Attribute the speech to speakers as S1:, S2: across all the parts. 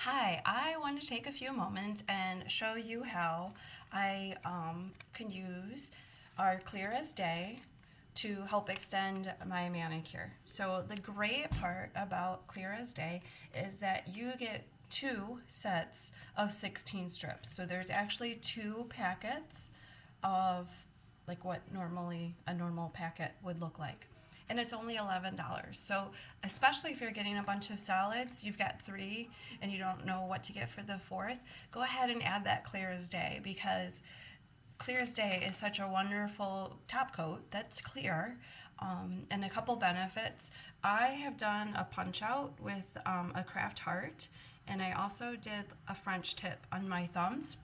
S1: Hi, I want to take a few moments and show you how I can use our Clear as Day to help extend my manicure. So the great part about Clear as Day is that you get two sets of 16 strips. So there's actually two packets of like what normally a normal packet would look like. And it's only $11. So, especially if you're getting a bunch of solids, you've got three and you don't know what to get for the fourth, go ahead and add that Clear as Day because Clear as Day is such a wonderful top coat that's clear. And a couple benefits. I have done a punch out with a craft heart, and I also did a French tip on my thumbs,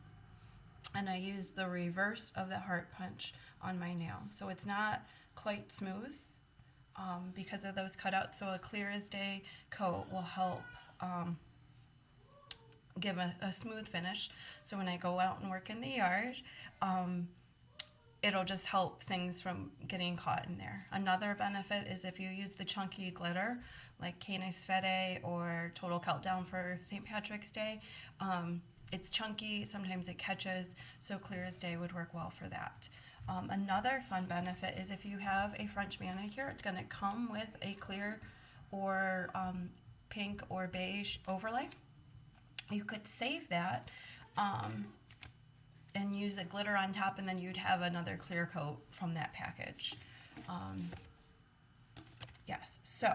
S1: and I used the reverse of the heart punch on my nail. So it's not quite smooth because of those cutouts. So a Clear as Day coat will help give a smooth finish. So when I go out and work in the yard, um, it'll just help things from getting caught in there. Another benefit is if you use the chunky glitter, like Canis Fede or Total Countdown for St. Patrick's Day, it's chunky, sometimes it catches, so Clear as Day would work well for that. Another fun benefit is if you have a French manicure, it's going to come with a clear or pink or beige overlay. You could save that and use a glitter on top, and then you'd have another clear coat from that package. Um, yes, so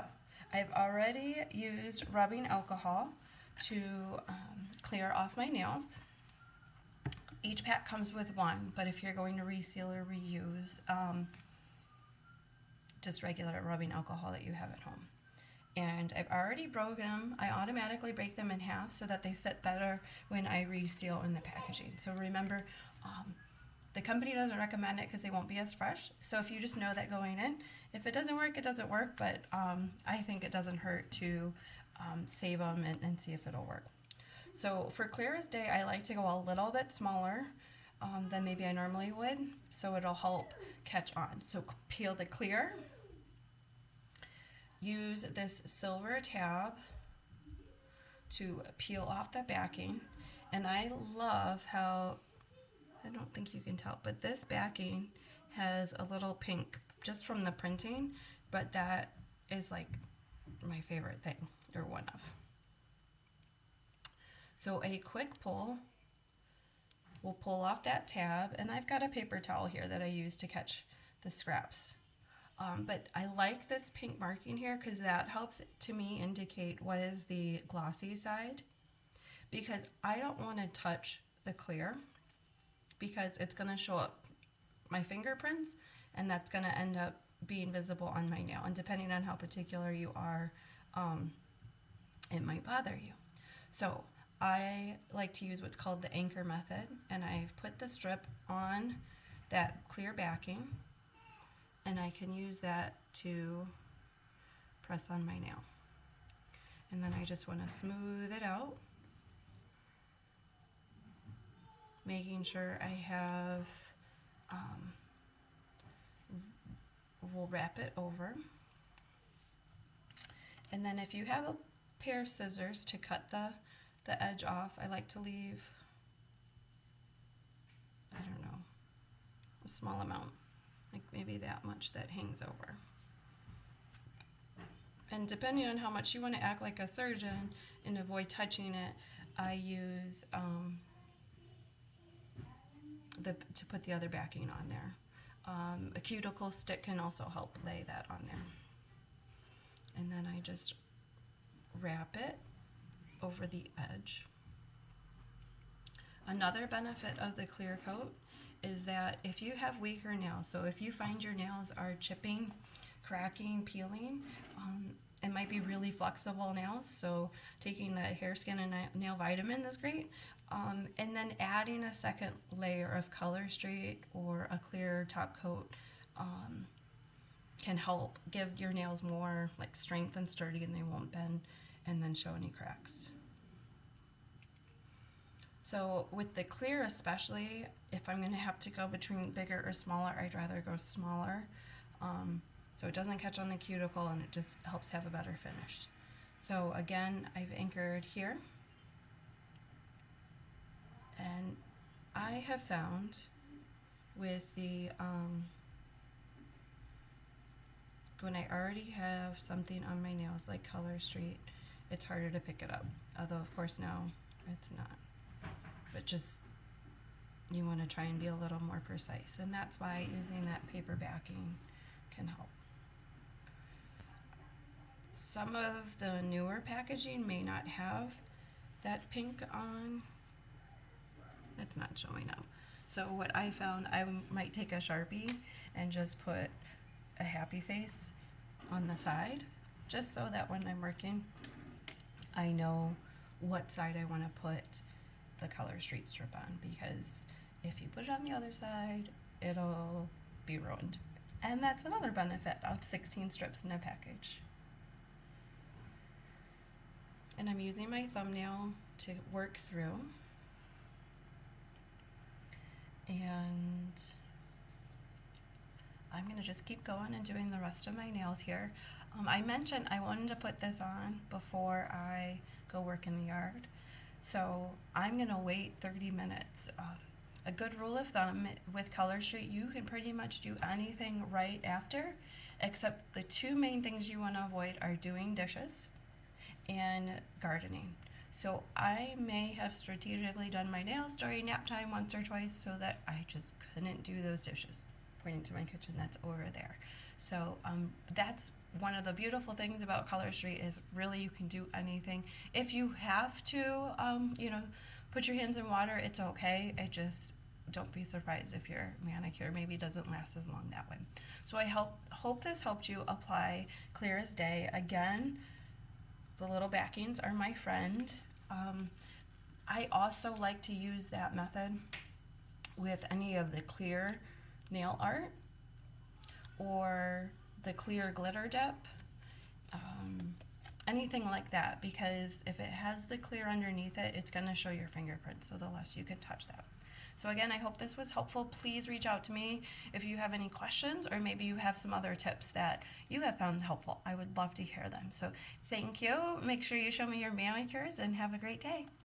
S1: I've already used rubbing alcohol to clear off my nails. Each pack comes with one, but if you're going to reseal or reuse, just regular rubbing alcohol that you have at home. And I've already broken them. I automatically break them in half so that they fit better when I reseal in the packaging. So remember, the company doesn't recommend it because they won't be as fresh. So if you just know that going in, if it doesn't work, it doesn't work. But I think it doesn't hurt to save them and see if it'll work. So for Clear as Day, I like to go a little bit smaller than maybe I normally would, so it'll help catch on. So peel the clear. Use this silver tab to peel off the backing. And I love how, I don't think you can tell, but this backing has a little pink just from the printing, but that is like my favorite thing, or one of. So a quick pull will pull off that tab, and I've got a paper towel here that I use to catch the scraps. But I like this pink marking here because that helps to me indicate what is the glossy side, because I don't want to touch the clear because it's going to show up my fingerprints, and that's going to end up being visible on my nail. And depending on how particular you are, it might bother you. So I like to use what's called the anchor method, and I've put the strip on that clear backing, and I can use that to press on my nail. And then I just want to smooth it out, making sure I have, we'll wrap it over. And then if you have a pair of scissors to cut the edge off, I like to leave, I don't know, a small amount, like maybe that much that hangs over. And depending on how much you want to act like a surgeon and avoid touching it, I use to put the other backing on there. A cuticle stick can also help lay that on there. And then I just wrap it over the edge. Another benefit of the clear coat is that if you have weaker nails, so if you find your nails are chipping, cracking, peeling, it might be really flexible nails, so taking the hair, skin, and nail vitamin is great. And then adding a second layer of Color Straight or a clear top coat can help give your nails more like strength and sturdy, and they won't bend and then show any cracks. So with the clear especially, if I'm going to have to go between bigger or smaller, I'd rather go smaller. So it doesn't catch on the cuticle and it just helps have a better finish. So again, I've anchored here. And I have found with the, when I already have something on my nails like Color Street, it's harder to pick it up. Although, of course, now it's not. But just, you want to try and be a little more precise. And that's why using that paper backing can help. Some of the newer packaging may not have that pink on. It's not showing up. So what I found, I might take a Sharpie and just put a happy face on the side, just so that when I'm working, I know what side I want to put the Color Street strip on, because if you put it on the other side, it'll be ruined. And that's another benefit of 16 strips in a package. And I'm using my thumbnail to work through. And I'm going to just keep going and doing the rest of my nails here. I mentioned I wanted to put this on before I go work in the yard. So I'm going to wait 30 minutes. A good rule of thumb with Color Street, you can pretty much do anything right after, except the two main things you want to avoid are doing dishes and gardening. So I may have strategically done my nails during nap time once or twice so that I just couldn't do those dishes. Pointing to my kitchen, that's over there. So that's one of the beautiful things about Color Street, is really you can do anything. If you have to, put your hands in water, it's okay. I just don't be surprised if your manicure maybe doesn't last as long that way. So I hope this helped you apply clear as day. Again, the little backings are my friend. I also like to use that method with any of the clear nail art or the clear glitter dip, anything like that, because if it has the clear underneath it, it's going to show your fingerprints, so the less you can touch that. So again, I hope this was helpful. Please reach out to me if you have any questions, or maybe you have some other tips that you have found helpful. I would love to hear them. So thank you. Make sure you show me your manicures and have a great day.